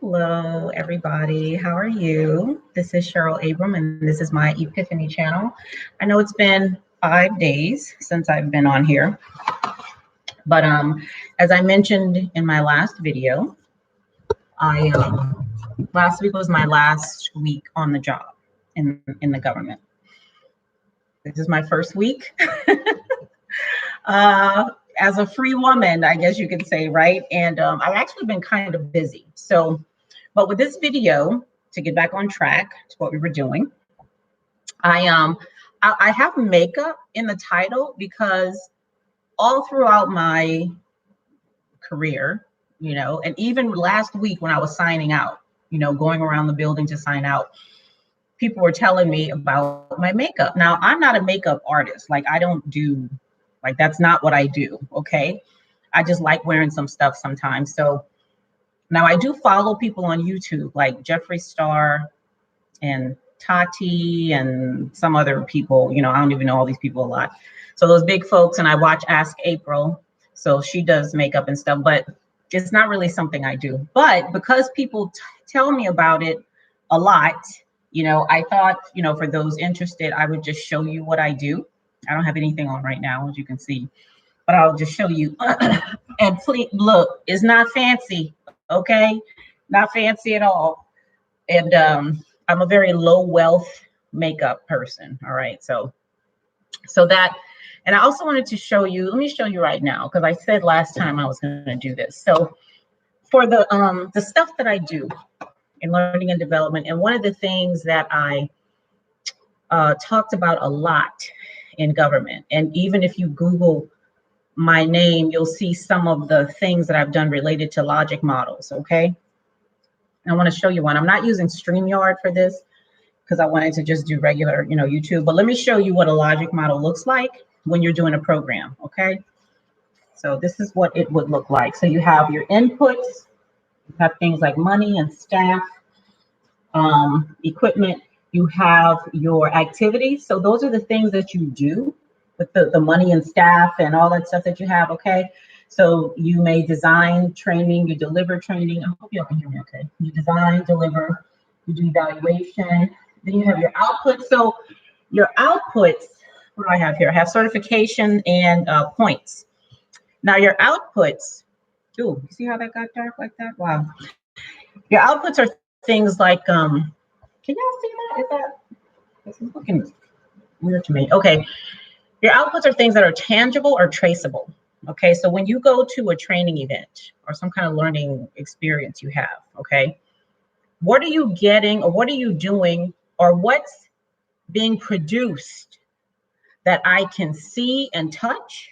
Hello, everybody. How are you? This is Cheryl Abram, and this is my Epiphany channel. I know it's been 5 days since I've been on here, but as I mentioned in my last video, I last week was my last week on the job in the government. This is my first week as a free woman, I guess you could say, right? And I've actually been kind of busy. But with this video, to get back on track to what we were doing, I have makeup in the title because all throughout my career, and even last week when I was signing out, going around the building to sign out, people were telling me about my makeup. Now, I'm not a makeup artist. Like, I don't do, like, that's not what I do, okay? I just like wearing some stuff sometimes. So now I do follow people on YouTube like Jeffree Star and Tati and some other people. I don't even know all these people a lot. So those big folks, and I watch Ask April. So she does makeup and stuff, but it's not really something I do. But because people tell me about it a lot, I thought, for those interested, I would just show you what I do. I don't have anything on right now, as you can see, but I'll just show you. And please look, it's not fancy, okay? Not fancy at all. And I'm a very low wealth makeup person. All right. So that, and I also wanted to show you, let me show you right now, because I said last time I was going to do this. So for the stuff that I do in learning and development, and one of the things that I talked about a lot in government, and even if you Google my name, you'll see some of the things that I've done related to logic models. Okay. I want to show you one. I'm not using StreamYard for this because I wanted to just do regular, YouTube. But let me show you what a logic model looks like when you're doing a program. Okay. So this is what it would look like. So you have your inputs, you have things like money and staff, equipment. You have your activities. So those are the things that you do with the money and staff and all that stuff that you have. Okay. So you may design training, you deliver training. I hope you all can hear me okay. You design, deliver, you do evaluation. Then you have your output. So your outputs, what do I have here? I have certification and points. Now your outputs, ooh, you see how that got dark like that? Wow. Your outputs are things like, can y'all see that? This is looking weird to me. Okay. Your outputs are things that are tangible or traceable. Okay, so when you go to a training event or some kind of learning experience you have, okay, what are you getting or what are you doing or what's being produced that I can see and touch,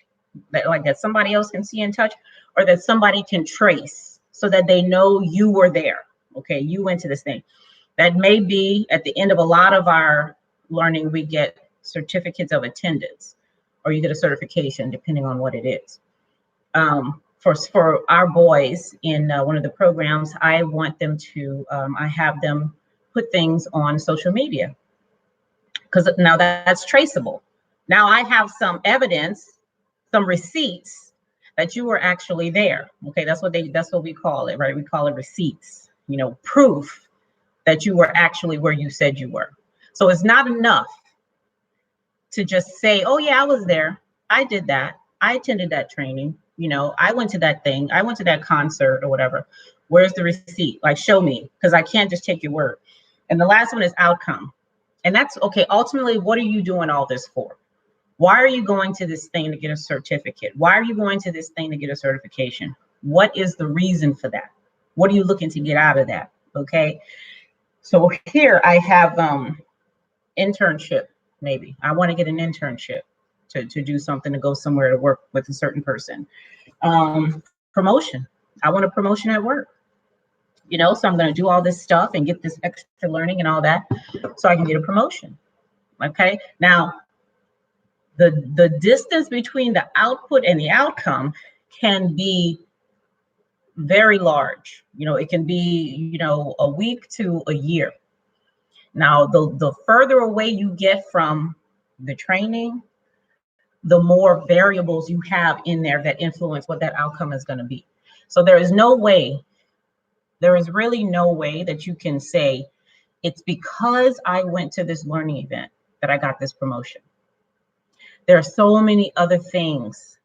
that somebody else can see and touch, or that somebody can trace so that they know you were there, okay, you went to this thing. That may be at the end of a lot of our learning, we get certificates of attendance, or you get a certification depending on what it is. For our boys in one of the programs, I want them to, I have them put things on social media because now that's traceable. Now I have some evidence, some receipts that you were actually there. Okay, that's what we call it, right? We call it receipts, proof that you were actually where you said you were. So it's not enough to just say, oh yeah, I was there. I did that. I attended that training. I went to that thing. I went to that concert or whatever. Where's the receipt? Like, show me, because I can't just take your word. And the last one is outcome. And that's okay. Ultimately, what are you doing all this for? Why are you going to this thing to get a certificate? Why are you going to this thing to get a certification? What is the reason for that? What are you looking to get out of that? Okay. So here I have internship. Maybe I want to get an internship to do something, to go somewhere to work with a certain person. Promotion. I want a promotion at work. So I'm going to do all this stuff and get this extra learning and all that so I can get a promotion. Okay. Now, the distance between the output and the outcome can be very large. It can be, a week to a year. Now, the further away you get from the training, the more variables you have in there that influence what that outcome is going to be. So there is no way There is really no way that you can say, it's because I went to this learning event that I got this promotion. There are so many other things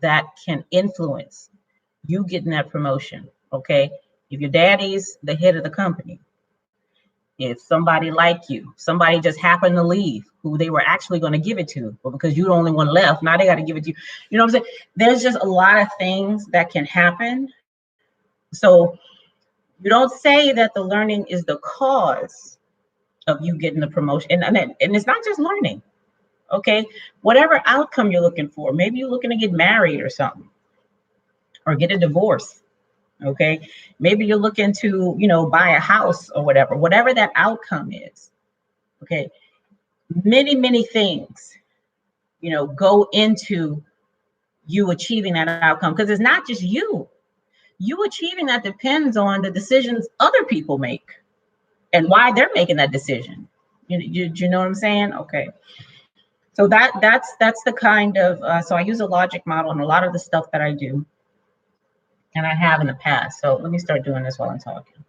that can influence you getting that promotion, okay? If your daddy's the head of the company, if somebody like you, somebody just happened to leave who they were actually going to give it to, but because you're the only one left, now they got to give it to you. You know what I'm saying? There's just a lot of things that can happen. So you don't say that the learning is the cause of you getting the promotion. And it's not just learning, okay? Whatever outcome you're looking for, maybe you're looking to get married or something, or get a divorce, okay? Maybe you're looking to, buy a house or whatever that outcome is, okay? Many things, go into you achieving that outcome, because it's not just you. You achieving that depends on the decisions other people make and why they're making that decision. You know what I'm saying? Okay. So that's the kind of, so I use a logic model in a lot of the stuff that I do, and I have in the past. So let me start doing this while I'm talking.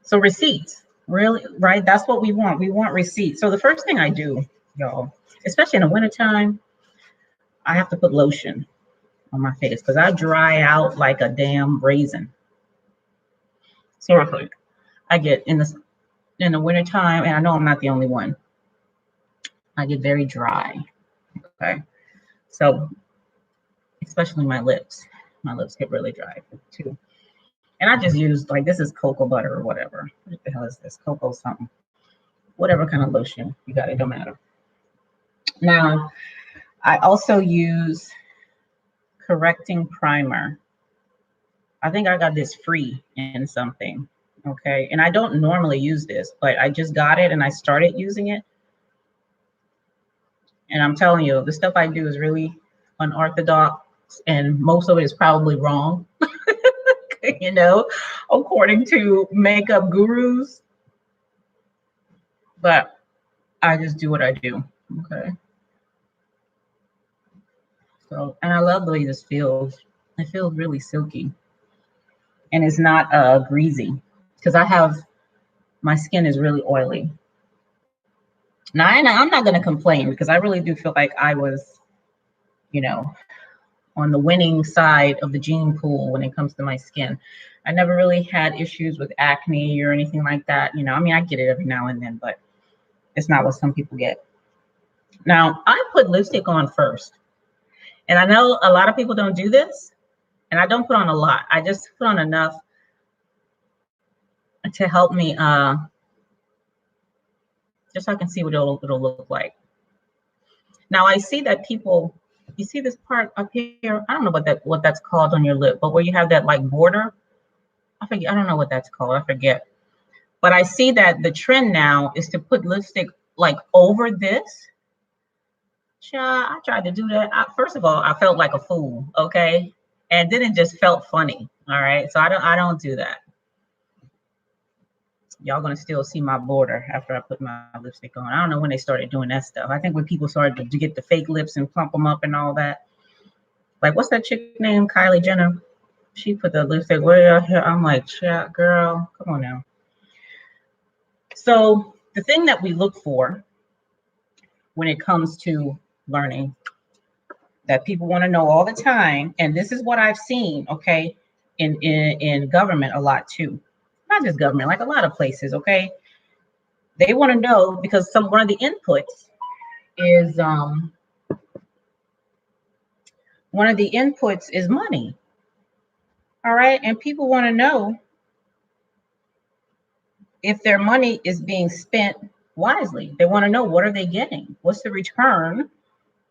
So receipts, really, right? That's what we want. We want receipts. So the first thing I do, y'all, especially in the wintertime, I have to put lotion on my face because I dry out like a damn raisin. Seriously, I get in the wintertime, and I know I'm not the only one. I get very dry. Okay, so especially my lips get really dry too. And I just use, like, this is cocoa butter or whatever. What the hell is this? Cocoa something. Whatever kind of lotion you got, it don't matter. Now, I also use correcting primer. I think I got this free in something, okay? And I don't normally use this, but I just got it and I started using it. And I'm telling you, the stuff I do is really unorthodox, and most of it is probably wrong, according to makeup gurus. But I just do what I do, okay? So, and I love the way this feels. It feels really silky, and it's not greasy, because my skin is really oily. Now, I'm not going to complain, because I really do feel like I was, on the winning side of the gene pool when it comes to my skin. I never really had issues with acne or anything like that. I get it every now and then, but it's not what some people get. Now, I put lipstick on first. And I know a lot of people don't do this, and I don't put on a lot. I just put on enough to help me, just so I can see what it'll look like. Now, I see that people, you see this part up here? I don't know what that's called on your lip, but where you have that like border, I don't know what that's called. I forget. But I see that the trend now is to put lipstick like over this. I tried to do that. First of all, I felt like a fool, okay? And then it just felt funny, all right? So I don't do that. Y'all gonna still see my border after I put my lipstick on. I don't know when they started doing that stuff. I think when people started to get the fake lips and plump them up and all that. Like, what's that chick named Kylie Jenner? She put the lipstick way out here. I'm like, girl, come on now. So the thing that we look for when it comes to learning that people want to know all the time, and this is what I've seen, okay, in government a lot too. Not just government, like a lot of places, okay? They want to know, because one of the inputs is money. All right, and people want to know if their money is being spent wisely. They want to know, what are they getting? What's the return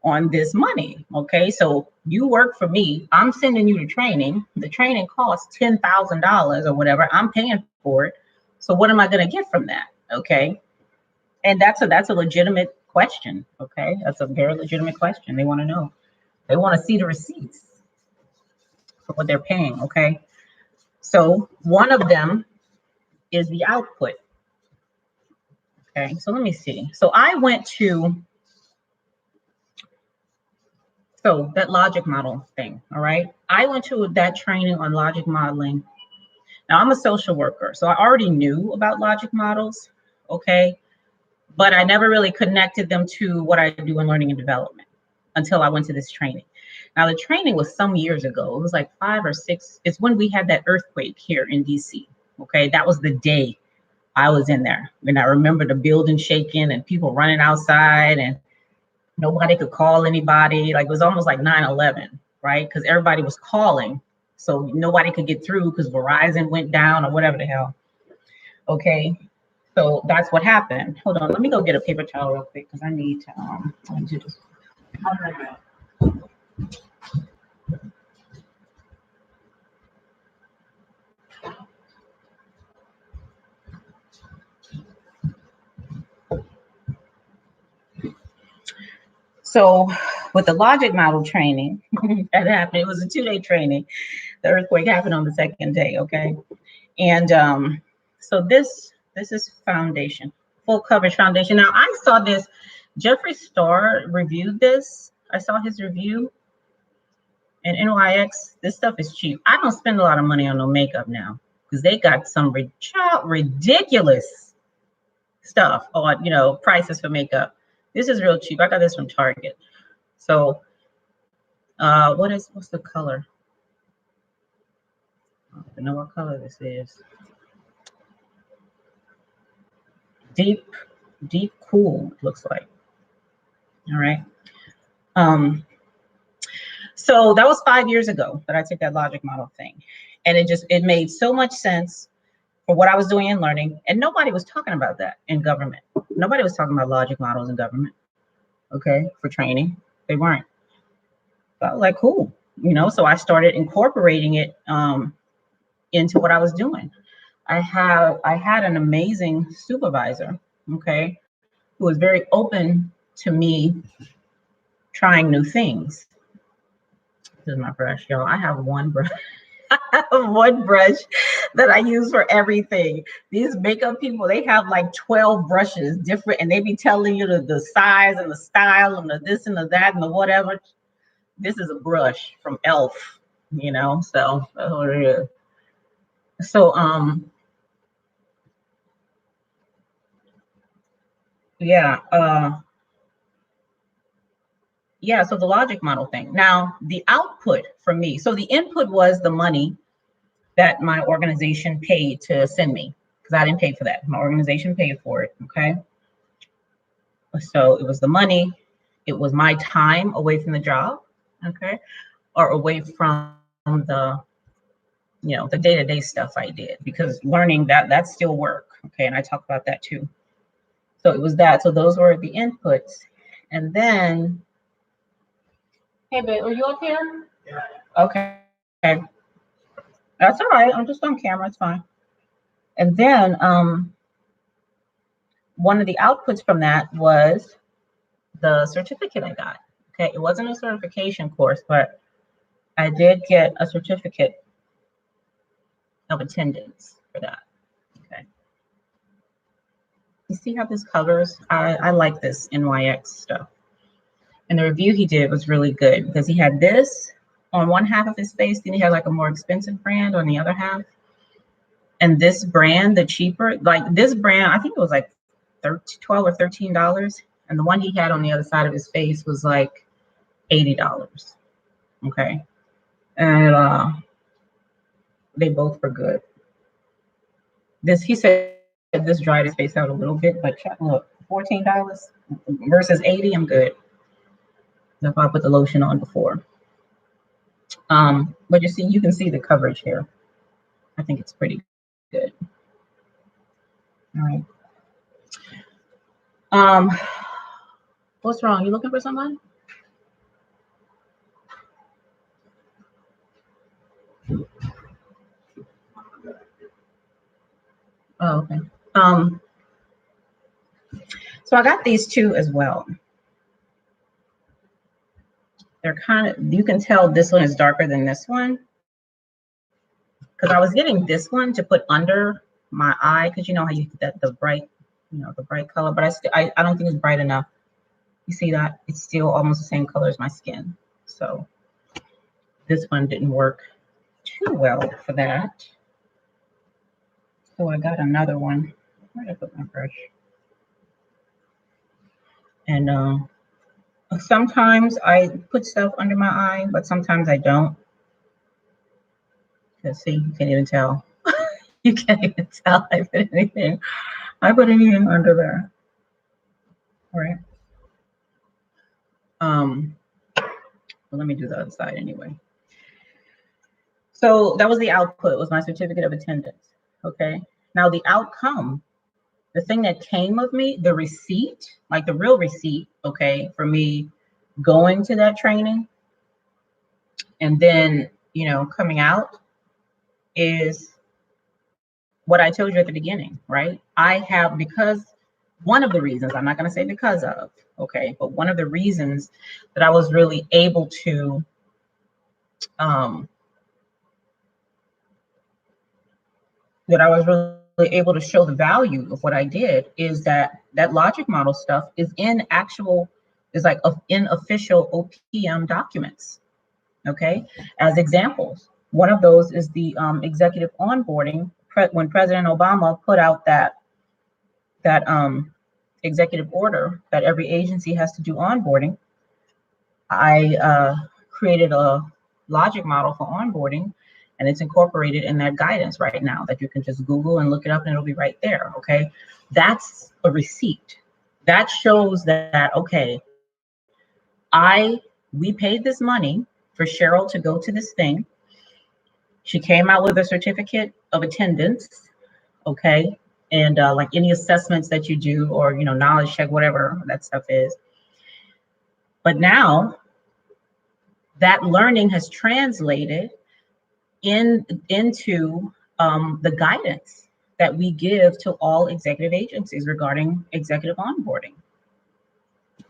on this money? Okay, so you work for me. I'm sending you to training. The training costs $10,000 or whatever. I'm paying for it. So what am I going to get from that? Okay, and that's a legitimate question. Okay, that's a very legitimate question. They want to know. They want to see the receipts for what they're paying. Okay, so one of them is the output. Okay, so let me see. So I went to So that logic model thing, all right? I went to that training on logic modeling. Now I'm a social worker, so I already knew about logic models, okay? But I never really connected them to what I do in learning and development until I went to this training. Now the training was some years ago. It was like 5 or 6. It's when we had that earthquake here in DC, okay? That was the day I was in there. And I remember the building shaking and people running outside and nobody could call anybody. Like it was almost like 9/11, right? Because everybody was calling. So nobody could get through because Verizon went down or whatever the hell. Okay. So that's what happened. Hold on. Let me go get a paper towel real quick because I need to just. So with the logic model training that happened, it was a 2-day training. The earthquake happened on the second day, okay? And so this is foundation, full coverage foundation. Now I saw this, Jeffree Star reviewed this. I saw his review and NYX, this stuff is cheap. I don't spend a lot of money on no makeup now because they got some ridiculous stuff on, prices for makeup. This is real cheap. I got this from Target. So what's the color? I don't know what color this is. Deep cool, it looks like. All right. So that was 5 years ago that I took that logic model thing. And it made so much sense for what I was doing in learning. And nobody was talking about that in government. Nobody was talking about logic models in government, okay, for training. They weren't. So I was like, cool, so I started incorporating it into what I was doing. I had an amazing supervisor, okay, who was very open to me trying new things. This is my brush, y'all. I have one brush. I have one brush that I use for everything. These makeup people, they have like 12 brushes different, and they be telling you the size and the style and the this and the that and the whatever. This is a brush from Elf, so that's what it is. So so the logic model thing. Now the output for me, so the input was the money that my organization paid to send me, because I didn't pay for that. My organization paid for it, okay? So it was the money, it was my time away from the job, okay? Or away from the, the day-to-day stuff I did, because learning that's still work, okay? And I talk about that too. So it was that. So those were the inputs. And then, hey, babe, are you up here? Yeah. Okay. That's all right. I'm just on camera. It's fine. And then one of the outputs from that was the certificate I got. Okay. It wasn't a certification course, but I did get a certificate of attendance for that. Okay. You see how this covers? I like this NYX stuff. And the review he did was really good because he had this on one half of his face, then he had like a more expensive brand on the other half. And this brand, the cheaper, like this brand, I think it was like $12 or $13. And the one he had on the other side of his face was like $80. Okay. And they both were good. He said this dried his face out a little bit, but look, $14 versus $80, I'm good. If I put the lotion on before. But you can see the coverage here. I think it's pretty good. All right. What's wrong? You looking for someone? Oh, okay. So I got these two as well. They're kind of, you can tell this one is darker than this one, because I was getting this one to put under my eye, because you know how you get the bright, the bright color, but I don't think it's bright enough. You see that? It's still almost the same color as my skin. So this one didn't work too well for that. So I got another one. Where did I put my brush? And sometimes I put stuff under my eye, but sometimes I don't. Because see, you can't even tell. You can't even tell I put anything. I put anything under there. All right. Well, let me do the other side anyway. So that was the output, was my certificate of attendance. Okay. Now the outcome, the thing that came of me, the receipt, like the real receipt, okay, for me going to that training and then, you know, coming out is what I told you at the beginning, right? I have, because one of the reasons, I'm not going to say because of, okay, but one of the reasons that I was really able to show the value of what I did is that that logic model stuff is in actual, is like in official OPM documents, okay? As examples, one of those is the executive onboarding. When President Obama put out that executive order that every agency has to do onboarding, I created a logic model for onboarding, and it's incorporated in that guidance right now that you can just Google and look it up and it'll be right there, okay? That's a receipt. That shows that, okay, we paid this money for Cheryl to go to this thing. She came out with a certificate of attendance, okay? And like any assessments that you do, or, you know, knowledge check, whatever that stuff is. But now that learning has translated into the guidance that we give to all executive agencies regarding executive onboarding.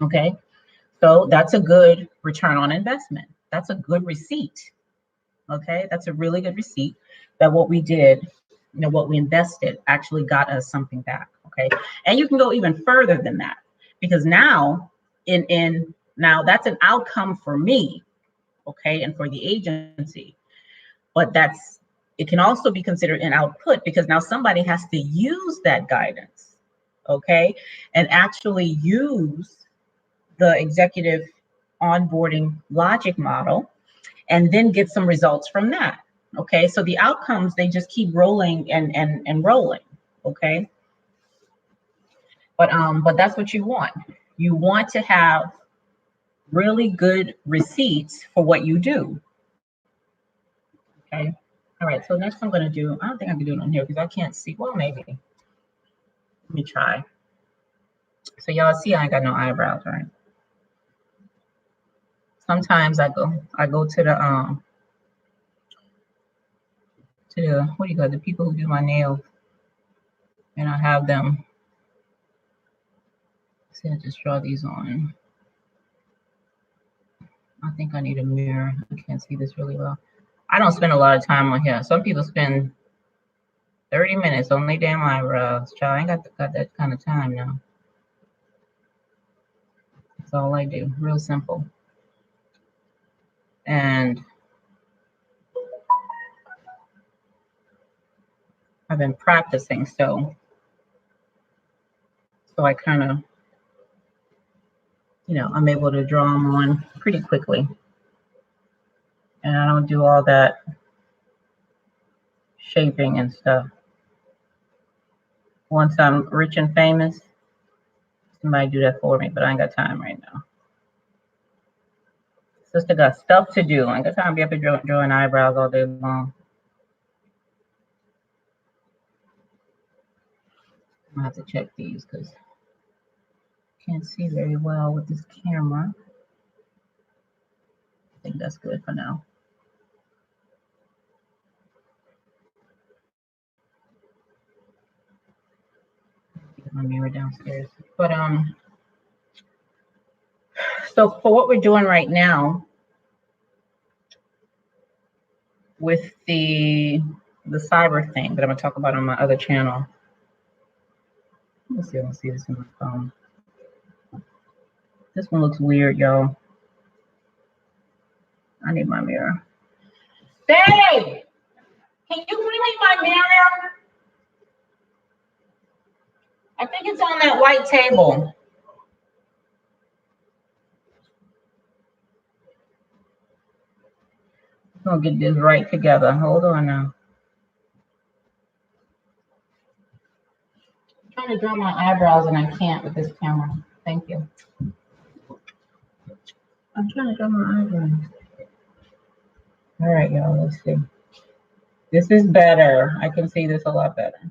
Okay, so that's a good return on investment. That's a good receipt. Okay, that's a really good receipt that what we did, you know, what we invested actually got us something back. Okay, and you can go even further than that, because now now that's an outcome for me, okay, and for the agency. But it can also be considered an output, because now somebody has to use that guidance, okay, and actually use the executive onboarding logic model and then get some results from that. Okay, so the outcomes, they just keep rolling and rolling. Okay, but that's what you want. You want to have really good receipts for what you do. Okay. All right. So next I'm going to do, I don't think I can do it on here because I can't see. Well, maybe. Let me try. So y'all see I ain't got no eyebrows, right? Sometimes I go to the what do you call it, the people who do my nails, and I have them. See, I just draw these on. I think I need a mirror. I can't see this really well. I don't spend a lot of time on here. Some people spend 30 minutes on their damn eyebrows. Child, I ain't got that kind of time now. That's all I do. Real simple. And I've been practicing, so I kind of, you know, I'm able to draw them on pretty quickly. And I don't do all that shaping and stuff. Once I'm rich and famous, somebody do that for me, but I ain't got time right now. Sister got stuff to do. I ain't got time to be up here drawing eyebrows all day long. I have to check these because I can't see very well with this camera. I think that's good for now. Get my mirror downstairs. But so for what we're doing right now with the cyber thing that I'm gonna talk about on my other channel. Let's see if I can see this in my phone. This one looks weird, y'all. I need my mirror. Babe, can you bring me my mirror? I think it's on that white table. I'm gonna get this right together. Hold on now. I'm trying to draw my eyebrows and I can't with this camera. Thank you. I'm trying to draw my eyebrows. All right, y'all, let's see. This is better. I can see this a lot better.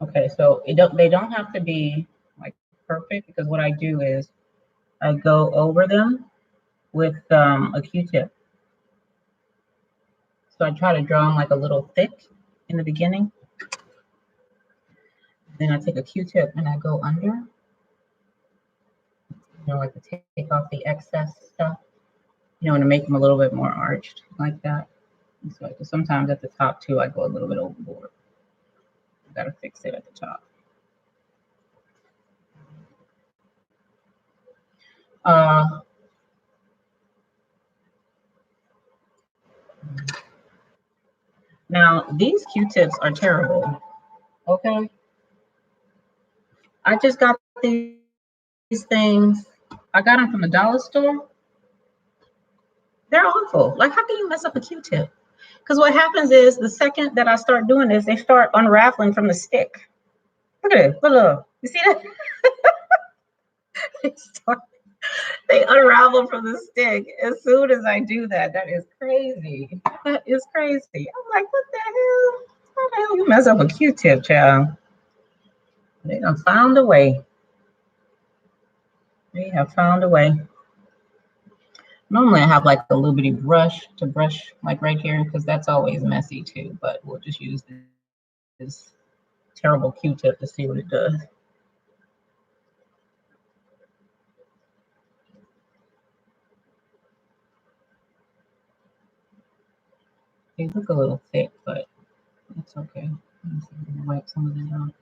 Okay, so they don't have to be like perfect, because what I do is I go over them with a Q-tip. So I try to draw them like a little thick in the beginning. Then I take a Q-tip and I go under, like to take off the excess stuff, and to make them a little bit more arched like that. And so sometimes at the top too, I go a little bit overboard. I gotta fix it at the top. Now these Q-tips are terrible. Okay, I just got these things. I got them from the dollar store. They're awful. Like, how can you mess up a Q-tip? Because what happens is the second that I start doing this, they start unraveling from the stick. Look at it. Look. You see that? They unravel from the stick as soon as I do that. That is crazy. That is crazy. I'm like, what the hell? How the hell you mess up a Q-tip, child? They done found a way. They have found a way. Normally I have like a little bitty brush to brush like right here, because that's always messy too, but we'll just use this terrible Q-tip to see what it does. They look a little thick, but it's okay. I'm gonna wipe some of it out.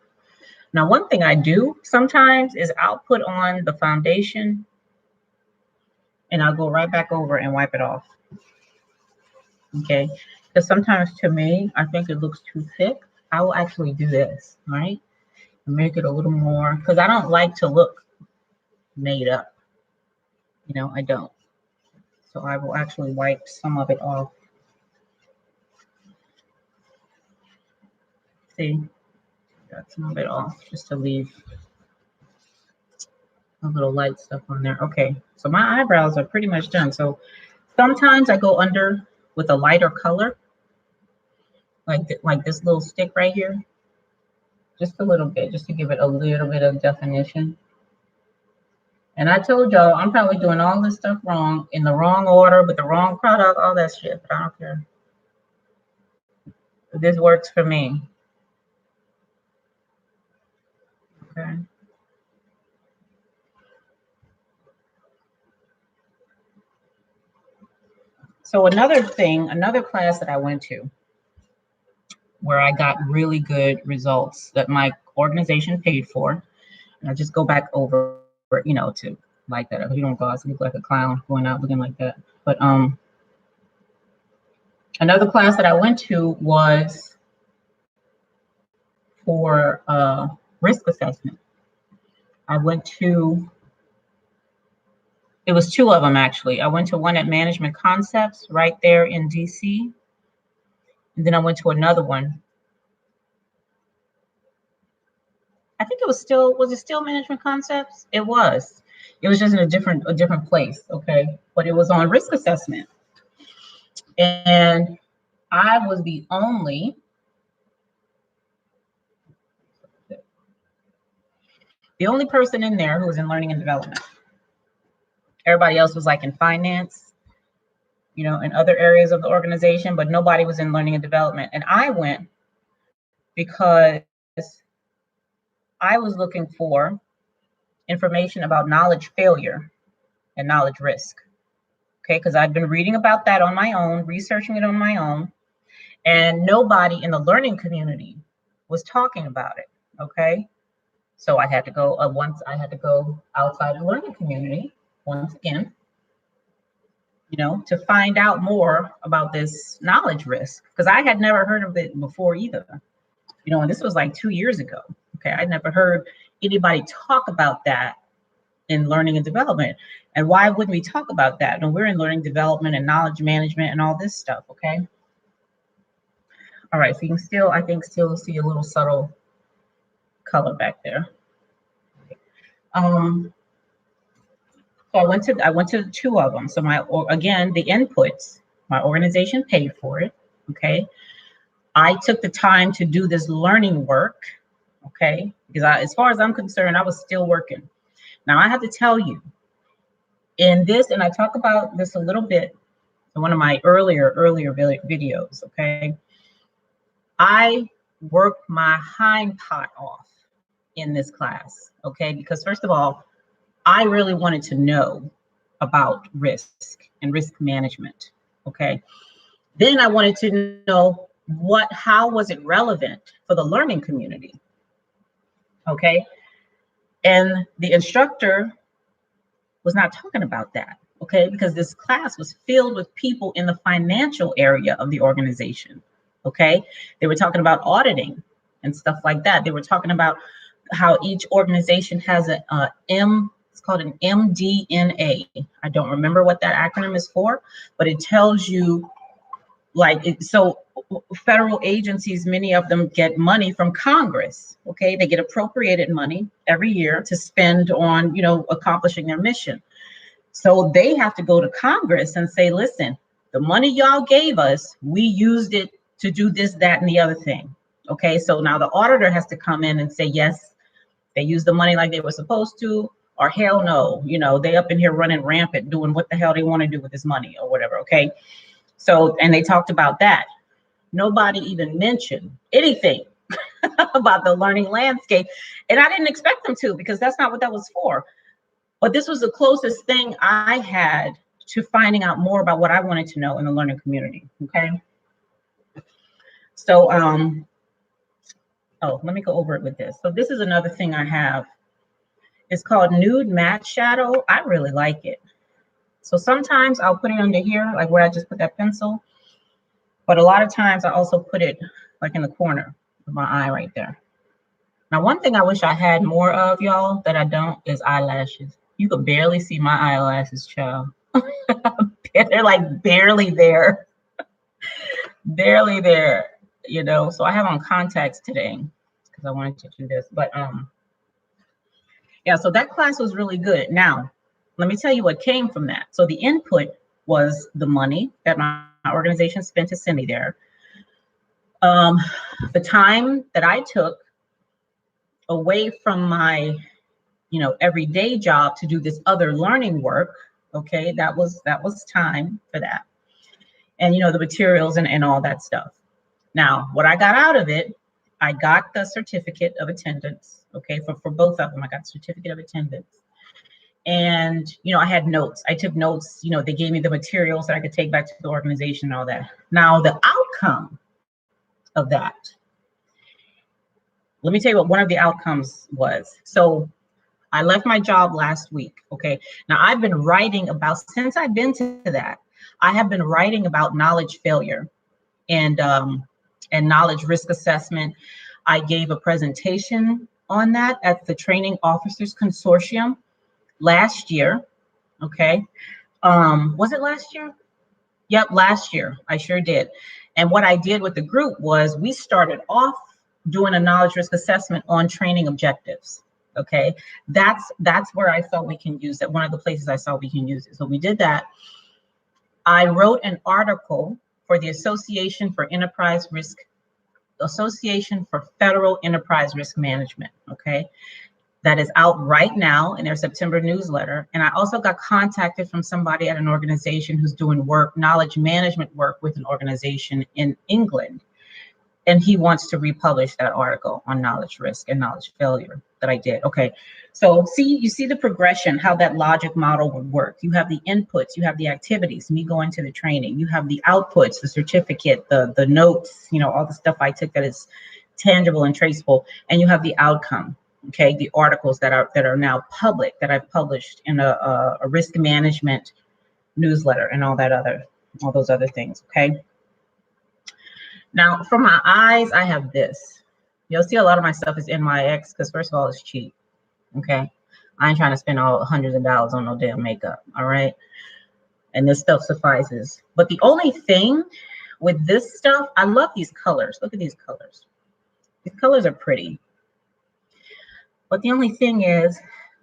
Now, one thing I do sometimes is I'll put on the foundation and I'll go right back over and wipe it off. Okay, because sometimes to me, I think it looks too thick. I will actually do this, right? Make it a little more, because I don't like to look made up. I don't. So I will actually wipe some of it off. See, got some of it off just to leave a little light stuff on there. Okay, so my eyebrows are pretty much done. So sometimes I go under with a lighter color, like this little stick right here, just a little bit, just to give it a little bit of definition. And I told y'all I'm probably doing all this stuff wrong, in the wrong order, with the wrong product, all that shit, but I don't care. This works for me. Okay. So another class that I went to where I got really good results that my organization paid for, and I just go back over, to like that. You don't go out to look like a clown going out looking like that. But another class that I went to was for risk assessment. I went to, it was two of them actually. I went to one at Management Concepts right there in DC. And then I went to another one. I think it was it still Management Concepts? It was. It was just in a different place, okay? But it was on risk assessment. And I was the only person in there who was in learning and development. Everybody else was like in finance, in other areas of the organization, but nobody was in learning and development. And I went because I was looking for information about knowledge failure and knowledge risk. Okay, because I've been reading about that on my own, researching it on my own, and nobody in the learning community was talking about it. Okay, so I had to go outside the learning community once again, to find out more about this knowledge risk, because I had never heard of it before either. And this was like 2 years ago. Okay, I'd never heard anybody talk about that in learning and development. And why wouldn't we talk about that? And we're in learning development and knowledge management and all this stuff. Okay. All right, so you can still, I think, still see a little subtle color back there. So I went to 2 of them. So again, the inputs, my organization paid for it. Okay. I took the time to do this learning work. Okay. Because as far as I'm concerned, I was still working. Now I have to tell you, in this, and I talk about this a little bit in one of my earlier videos. Okay. I worked my hind part off in this class. Okay. Because first of all, I really wanted to know about risk and risk management. Okay. Then I wanted to know how was it relevant for the learning community? Okay. And the instructor was not talking about that. Okay. Because this class was filled with people in the financial area of the organization. Okay. They were talking about auditing and stuff like that. They were talking about how each organization has it's called an MDNA. I don't remember what that acronym is for, but it tells you so federal agencies, many of them get money from Congress. Okay. They get appropriated money every year to spend on, accomplishing their mission. So they have to go to Congress and say, listen, the money y'all gave us, we used it to do this, that, and the other thing. Okay. So now the auditor has to come in and say, yes, they used the money like they were supposed to, or hell no, they up in here running rampant, doing what the hell they want to do with this money or whatever. Okay. So, and they talked about that. Nobody even mentioned anything about the learning landscape. And I didn't expect them to, because that's not what that was for. But this was the closest thing I had to finding out more about what I wanted to know in the learning community. Okay. So, let me go over it with this. So this is another thing I have. It's called Nude Matte Shadow. I really like it. So sometimes I'll put it under here, like where I just put that pencil. But a lot of times I also put it like in the corner of my eye right there. Now, one thing I wish I had more of, y'all, that I don't, is eyelashes. You could barely see my eyelashes, child. They're like barely there. Barely there, So I have on contacts today because I wanted to do this. But yeah, so that class was really good. Now, let me tell you what came from that. So the input was the money that my organization spent to send me there. The time that I took away from my, everyday job to do this other learning work. Okay, that was time for that. And, the materials and all that stuff. Now, what I got out of it, I got the certificate of attendance. Okay, for both of them, I got certificate of attendance. And, I had notes. I took notes, they gave me the materials that I could take back to the organization and all that. Now, the outcome of that, let me tell you what one of the outcomes was. So I left my job last week. Okay. Now I've been writing about, since I've been to that, I have been writing about knowledge failure and knowledge risk assessment. I gave a presentation on that at the Training Officers Consortium last year. Okay. Was it last year? Yep, last year. I sure did. And what I did with the group was we started off doing a knowledge risk assessment on training objectives. Okay. That's where I thought we can use that. One of the places I saw we can use it. So we did that. I wrote an article for the Association for Federal Enterprise Risk Management. Okay. That is out right now in their September newsletter. And I also got contacted from somebody at an organization who's doing knowledge management work with an organization in England. and he wants to republish that article on knowledge risk and knowledge failure that I did. Okay, so you see the progression, how that logic model would work. You have the inputs, you have the activities, me going to the training, you have the outputs, the certificate, the notes, you know, all the stuff I took that is tangible and traceable, and you have the outcome. Okay, the articles that are now public, that I've published in a risk management newsletter and all those other things. Okay. Now, for my eyes, I have this. You'll see a lot of my stuff is NYX because, first of all, it's cheap. Okay. I ain't trying to spend all hundreds of dollars on no damn makeup. All right. And this stuff suffices. But the only thing with this stuff, I love these colors. Look at these colors. These colors are pretty. But the only thing is,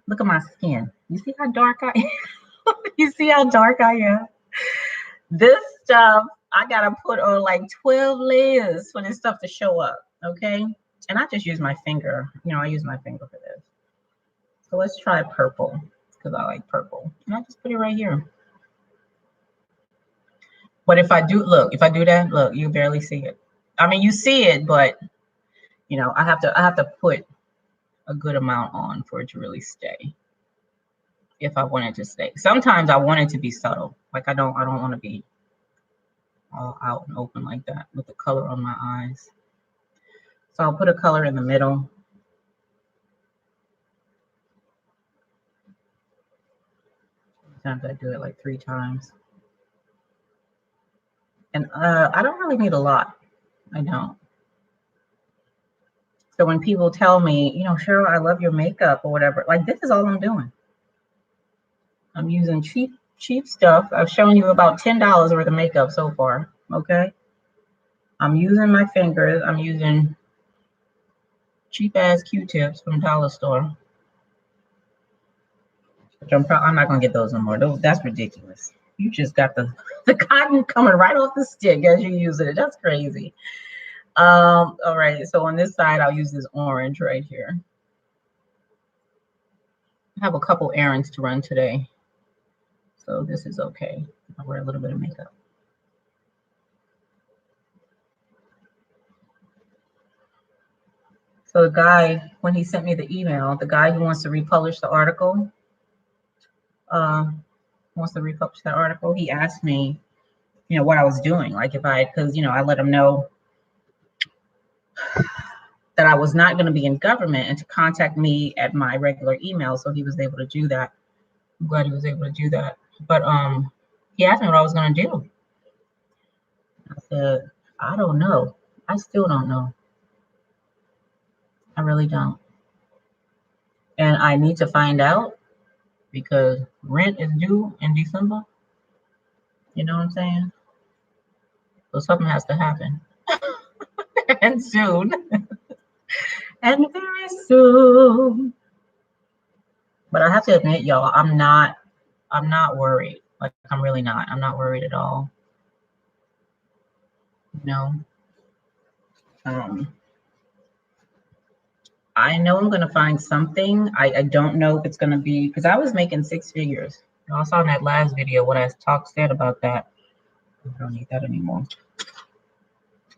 look at my skin. You see how dark I am? You see how dark I am? This stuff, I gotta put on like 12 layers for this stuff to show up, okay? And I just use my finger. You know, I use my finger for this. So let's try purple, because I like purple. And I just put it right here. But if I do that, look, you barely see it. I mean, you see it, but you know, I have to put a good amount on for it to really stay. If I want it to stay. Sometimes I want it to be subtle. Like I don't want to be all out and open like that with the color on my eyes. So I'll put a color in the middle. Sometimes I do it like 3 times. And I don't really need a lot. I don't. So when people tell me, you know, Cheryl, I love your makeup or whatever, like this is all I'm doing. I'm using cheap stuff. I've shown you about $10 worth of makeup so far. Okay. I'm using my fingers. I'm using cheap ass Q-tips from dollar store. Which I'm not gonna get those no more. That's ridiculous. You just got the cotton coming right off the stick as you use it. That's crazy. All right. So on this side, I'll use this orange right here. I have a couple errands to run today, so this is okay. I'll wear a little bit of makeup. So the guy, when he sent me the email, the guy who wants to republish the article, he asked me, you know, what I was doing. Like because, you know, I let him know that I was not going to be in government and to contact me at my regular email. So he was able to do that. I'm glad he was able to do that. But he asked me what I was going to do. I said, I don't know. I still don't know. I really don't. And I need to find out because rent is due in December. You know what I'm saying? So something has to happen. And soon. And very soon. But I have to admit, y'all, I'm not worried. Like I'm really not. I'm not worried at all. You know. I know I'm gonna find something. I don't know if it's gonna be because I was making 6 figures. I saw in that last video what I said about that. I don't need that anymore.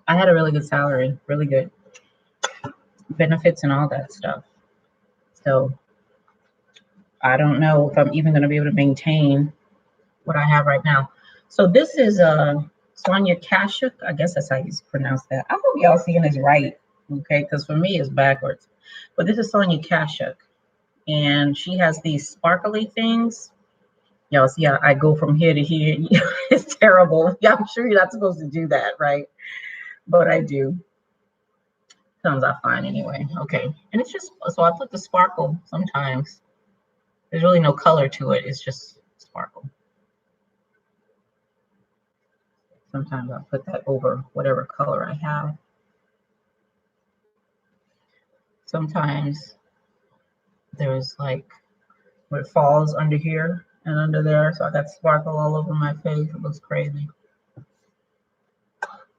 I had a really good salary, really good benefits and all that stuff. So I don't know if I'm even going to be able to maintain what I have right now. So this is Sonia CASHAPP. I guess that's how you pronounce that. I hope y'all seeing this right, okay? Because for me, it's backwards. But this is Sonia CASHAPP, and she has these sparkly things. Y'all see how I go from here to here? It's terrible. Yeah, I'm sure you're not supposed to do that, right? But I do. Sometimes I find anyway. Okay, and it's just so I put the sparkle sometimes. There's really no color to it. It's just sparkle. Sometimes I'll put that over whatever color I have. Sometimes there's like where it falls under here and under there. So I got sparkle all over my face. It looks crazy.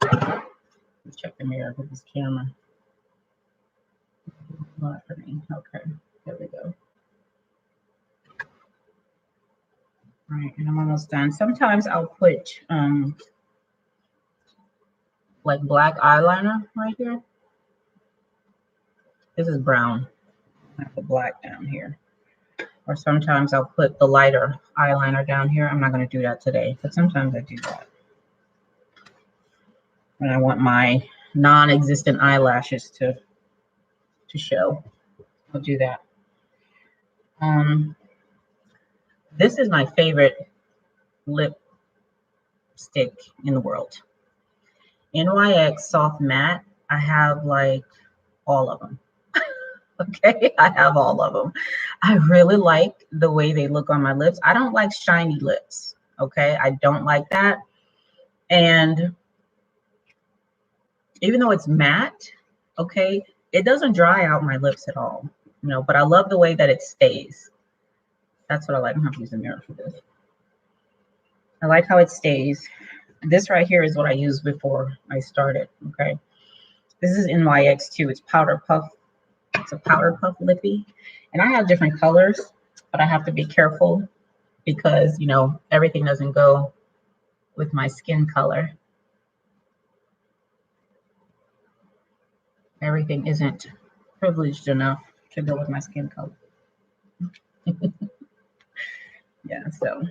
Let's check the mirror with this camera. Not for me. Okay, there we go. All right, and I'm almost done. Sometimes I'll put like black eyeliner right here. This is brown. I have the black down here. Or sometimes I'll put the lighter eyeliner down here. I'm not going to do that today, but sometimes I do that. When I want my non-existent eyelashes to show, I'll do that. This is my favorite lipstick in the world. NYX Soft Matte. I have like all of them. Okay, I have all of them. I really like the way they look on my lips. I don't like shiny lips. Okay, I don't like that. And even though it's matte, okay, it doesn't dry out my lips at all. You know, but I love the way that it stays. That's what I like. I'm gonna have to use a mirror for this. I like how it stays. This right here is what I used before I started. Okay, this is NYX too. It's Powder Puff. It's a Powder Puff lippy, and I have different colors, but I have to be careful because, you know, everything doesn't go with my skin color. Everything isn't privileged enough to go with my skin color. Yeah, so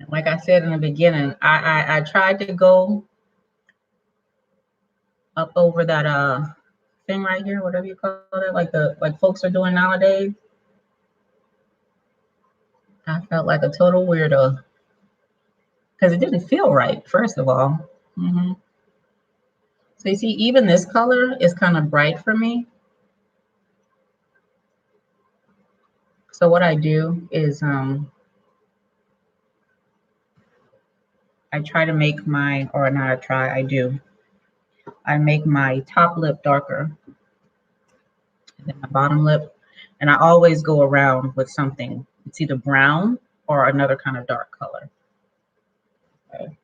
like I said in the beginning, I tried to go up over that thing right here, whatever you call it, like folks are doing nowadays. I felt like a total weirdo because it didn't feel right, first of all. So you see, even this color is kind of bright for me. So what I do is I try to make my, or not I try, I do. I make my top lip darker than my bottom lip. And I always go around with something. It's either brown or another kind of dark color. Okay.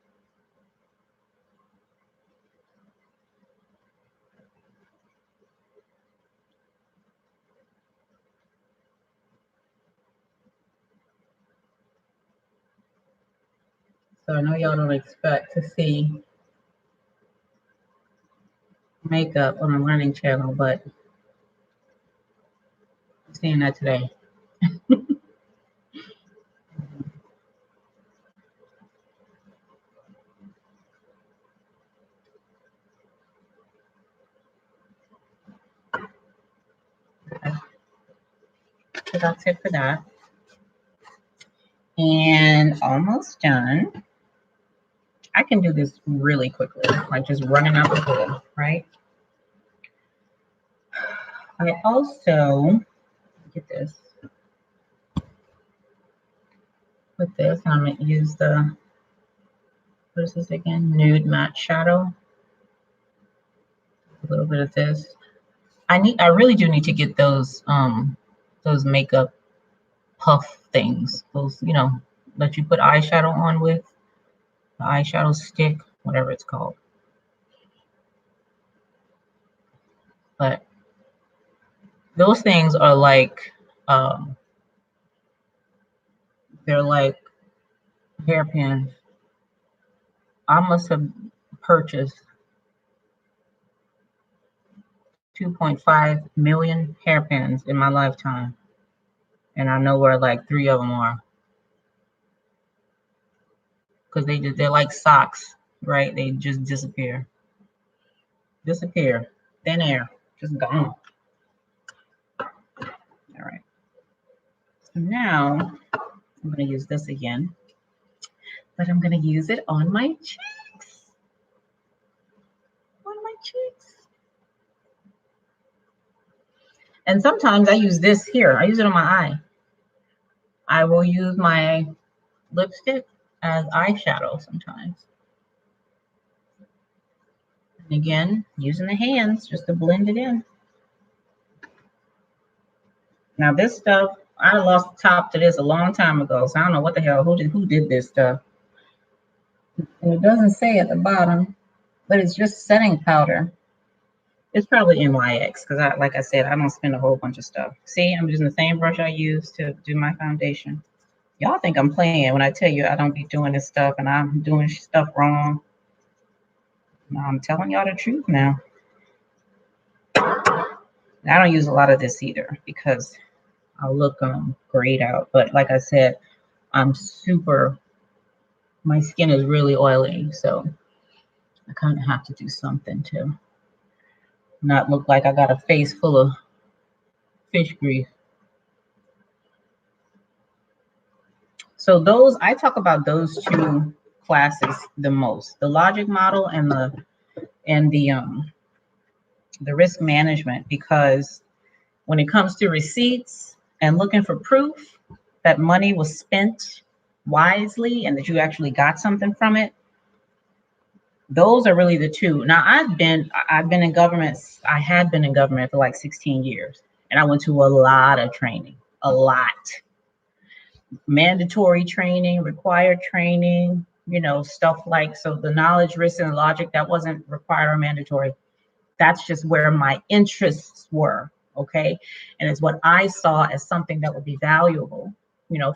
So I know y'all don't expect to see makeup on a learning channel, but I'm seeing that today. Okay. So that's it for that. And almost done. I can do this really quickly, like just running out the door, right? I also get this. With this, I'm going to use the, what is this again? Nude Matte Shadow. A little bit of this. I really do need to get those makeup puff things. Those, you know, that you put eyeshadow on with. The eyeshadow stick, whatever it's called. But those things are like, they're like hairpins. I must have purchased 2.5 million hairpins in my lifetime. And I know where like 3 of them are. Because they're like socks, right? They just disappear. Disappear. Thin air. Just gone. All right. So now I'm going to use this again. But I'm going to use it on my cheeks. On my cheeks. And sometimes I use this here. I use it on my eye. I will use my lipstick as eyeshadow sometimes. And again, using the hands just to blend it in. Now this stuff, I lost the top to this a long time ago, so I don't know what the hell, who did this stuff. And it doesn't say at the bottom, but it's just setting powder. It's probably NYX because, like I said, I don't spend a whole bunch of stuff. See, I'm using the same brush I used to do my foundation Y'all think I'm playing when I tell you I don't be doing this stuff and I'm doing stuff wrong. No, I'm telling y'all the truth now. I don't use a lot of this either because I'll look grayed out. But like I said, my skin is really oily, so I kind of have to do something to not look like I got a face full of fish grease. So I talk about those two classes the most, the logic model and the risk management, because when it comes to receipts and looking for proof that money was spent wisely and that you actually got something from it, those are really the two. Now I've been in government. I had been in government for like 16 years, and I went to a lot of training, a lot. Mandatory training, required training, stuff like, so the knowledge, risk, and logic, that wasn't required or mandatory. That's just where my interests were, okay? And it's what I saw as something that would be valuable,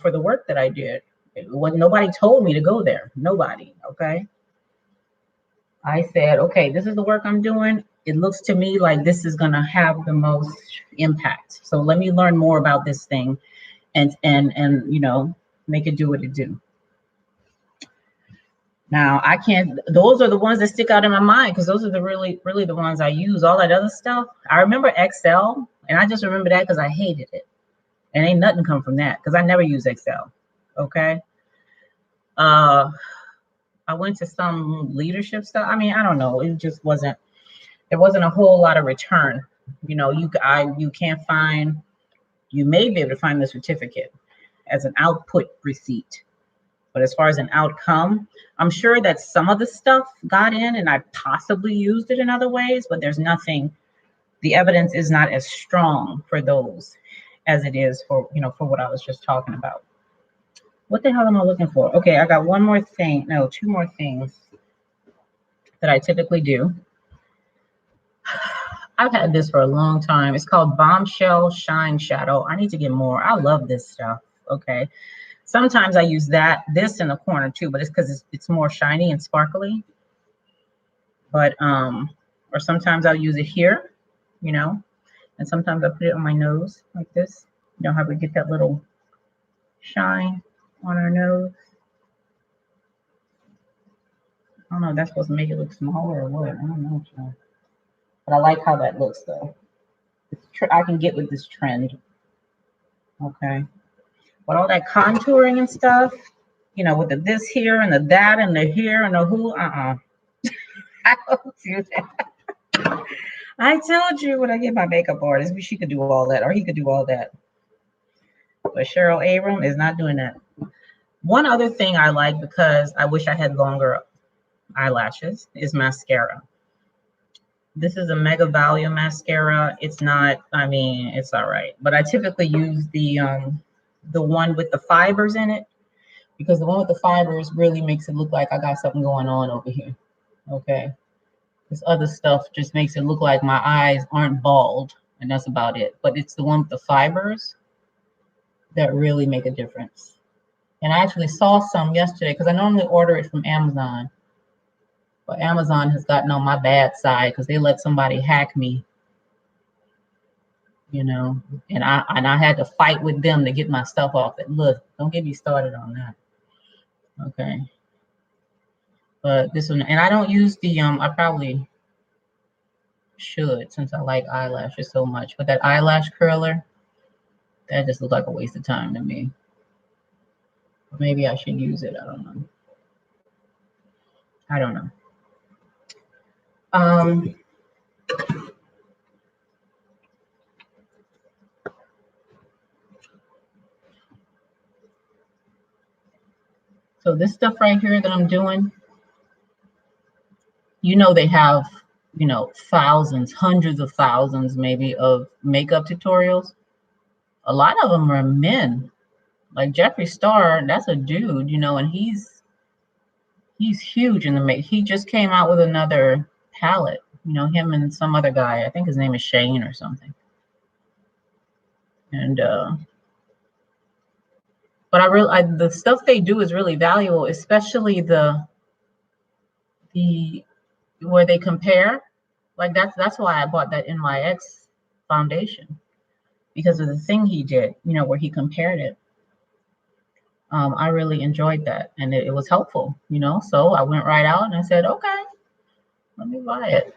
for the work that I did. Nobody told me to go there, nobody, okay? I said, okay, this is the work I'm doing. It looks to me like this is gonna have the most impact. So let me learn more about this thing and make it do what it do. Now I can't, those are the ones that stick out in my mind because those are the really the ones I use. All that other stuff, I remember Excel, and I just remember that because I hated it. And ain't nothing come from that because I never use Excel. Okay. I went to some leadership stuff. I mean, I don't know. It just wasn't, there wasn't a whole lot of return. You can't find, you may be able to find the certificate as an output receipt. But as far as an outcome, I'm sure that some of the stuff got in and I possibly used it in other ways, but there's nothing, the evidence is not as strong for those as it is for what I was just talking about. What the hell am I looking for? Okay, I got one more thing. No, two more things that I typically do. I've had this for a long time. It's called Bombshell Shine Shadow. I need to get more. I love this stuff. Okay. Sometimes I use this in the corner too, but it's because it's more shiny and sparkly. But or sometimes I'll use it here, and sometimes I put it on my nose like this. How we get that little shine on our nose. I don't know if that's supposed to make it look smaller or what. I don't know. But I like how that looks though. I can get with this trend. Okay. But all that contouring and stuff, with the this here and the that and the here and the who, I don't do that. I told you when I get my makeup artist, she could do all that, or he could do all that. But Cheryl Abram is not doing that. One other thing I like, because I wish I had longer eyelashes, is mascara. This is a Mega Volume mascara. It's not, it's all right. But I typically use the one with the fibers in it, because the one with the fibers really makes it look like I got something going on over here. Okay. This other stuff just makes it look like my eyes aren't bald, and that's about it. But it's the one with the fibers that really make a difference. And I actually saw some yesterday because I normally order it from Amazon. But Amazon has gotten on my bad side because they let somebody hack me, and I had to fight with them to get my stuff off it. Look, don't get me started on that. Okay. But this one, and I don't use the I probably should, since I like eyelashes so much, but that eyelash curler, that just looks like a waste of time to me. But maybe I should use it. I don't know. So this stuff right here that I'm doing, they have, thousands, hundreds of thousands maybe of makeup tutorials. A lot of them are men. Like Jeffree Star, that's a dude, and he's huge in the make. He just came out with another palette, him and some other guy. I think his name is Shane or something. And But the stuff they do is really valuable, especially the where they compare. Like that's why I bought that NYX foundation, because of the thing he did, where he compared it. I really enjoyed that, and it was helpful, So I went right out and I said, okay, let me buy it.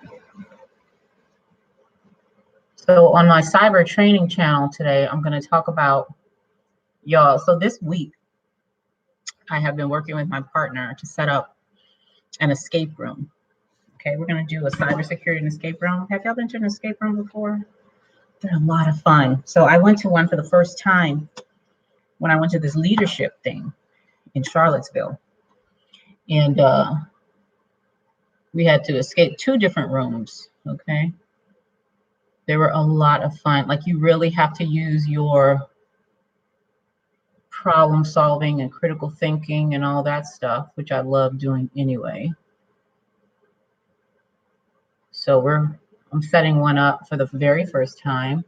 So on my cyber training channel today, I'm going to talk about y'all. So this week, I have been working with my partner to set up an escape room. Okay, we're going to do a cybersecurity and escape room. Have y'all been to an escape room before? They're a lot of fun. So I went to one for the first time when I went to this leadership thing in Charlottesville. And we had to escape 2 different rooms, okay? They were a lot of fun. Like, you really have to use your problem solving and critical thinking and all that stuff, which I love doing anyway. So I'm setting one up for the very first time.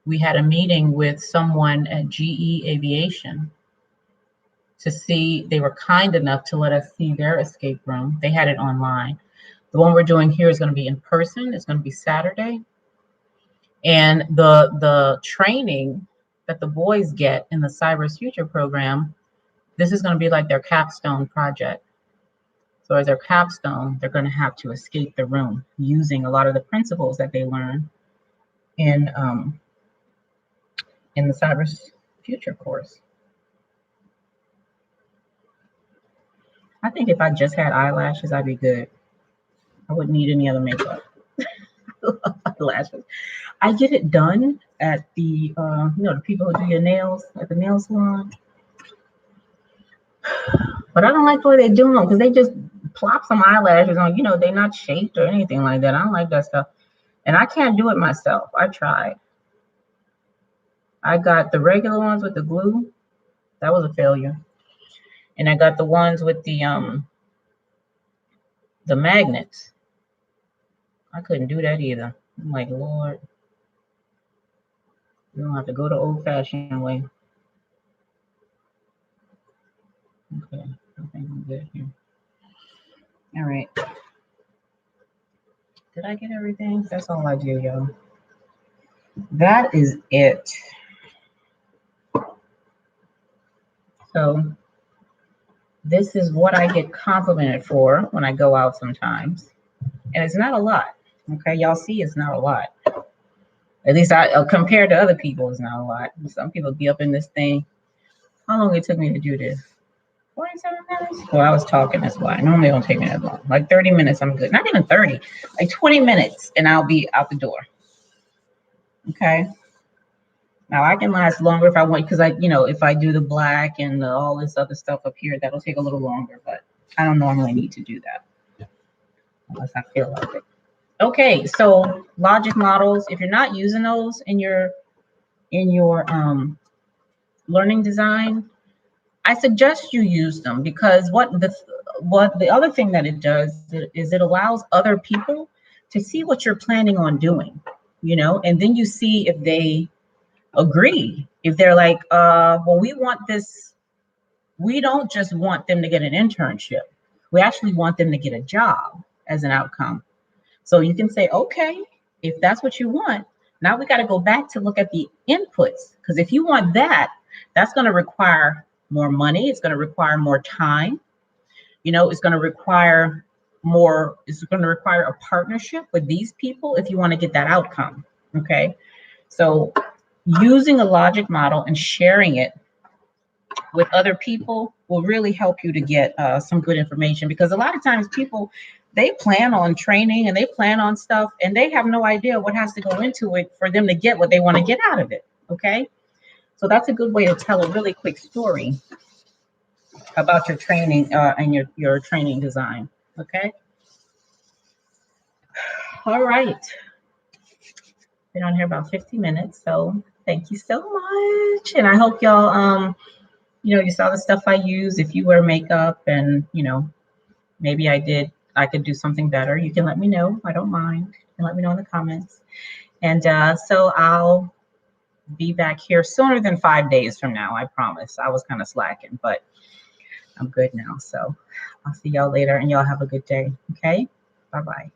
We had a meeting with someone at GE Aviation to see, they were kind enough to let us see their escape room. They had it online. The one we're doing here is going to be in person. It's going to be Saturday. And the training that the boys get in the Cyber Future program, this is going to be like their capstone project. So as their capstone, they're going to have to escape the room using a lot of the principles that they learn in the Cyber Future course. I think if I just had eyelashes, I'd be good. I wouldn't need any other makeup. Eyelashes. I get it done at the, the people who do your nails at the nail salon. But I don't like the way they do them, because they just plop some eyelashes on. They're not shaped or anything like that. I don't like that stuff. And I can't do it myself. I tried. I got the regular ones with the glue. That was a failure. And I got the ones with the magnets. I couldn't do that either. I'm like, Lord, you don't have to go the old-fashioned way. Okay, I think I'm good here. All right. Did I get everything? That's all I do, y'all. That is it. So this is what I get complimented for when I go out sometimes. And it's not a lot. Okay, y'all see, it's not a lot. At least compared to other people, it's not a lot. Some people be up in this thing. How long it took me to do this? 47 minutes? Well, I was talking, that's why. Normally it don't take me that long. Like 30 minutes, I'm good. Not even 30, like 20 minutes, and I'll be out the door. Okay. Now I can last longer if I want, because if I do the black and all this other stuff up here, that'll take a little longer, but I don't normally need to do that unless I feel like it. Okay, so logic models, if you're not using those in your learning design, I suggest you use them, because what the other thing that it does is it allows other people to see what you're planning on doing, and then you see if they agree. If they're like, well, we want this, we don't just want them to get an internship. We actually want them to get a job as an outcome. So you can say, okay, if that's what you want, now we got to go back to look at the inputs. Because if you want that, that's going to require more money. It's going to require more time. It's going to require a partnership with these people if you want to get that outcome. Okay. So using a logic model and sharing it with other people will really help you to get some good information, because a lot of times people, they plan on training and they plan on stuff and they have no idea what has to go into it for them to get what they want to get out of it. Okay. So that's a good way to tell a really quick story about your training and your training design. Okay. All right. Been on here about 50 minutes. So thank you so much. And I hope y'all, you saw the stuff I use. If you wear makeup and, maybe I could do something better, you can let me know. I don't mind. You can let me know in the comments. And so I'll be back here sooner than 5 days from now. I promise. I was kind of slacking, but I'm good now. So I'll see y'all later, and y'all have a good day. Okay? Bye-bye.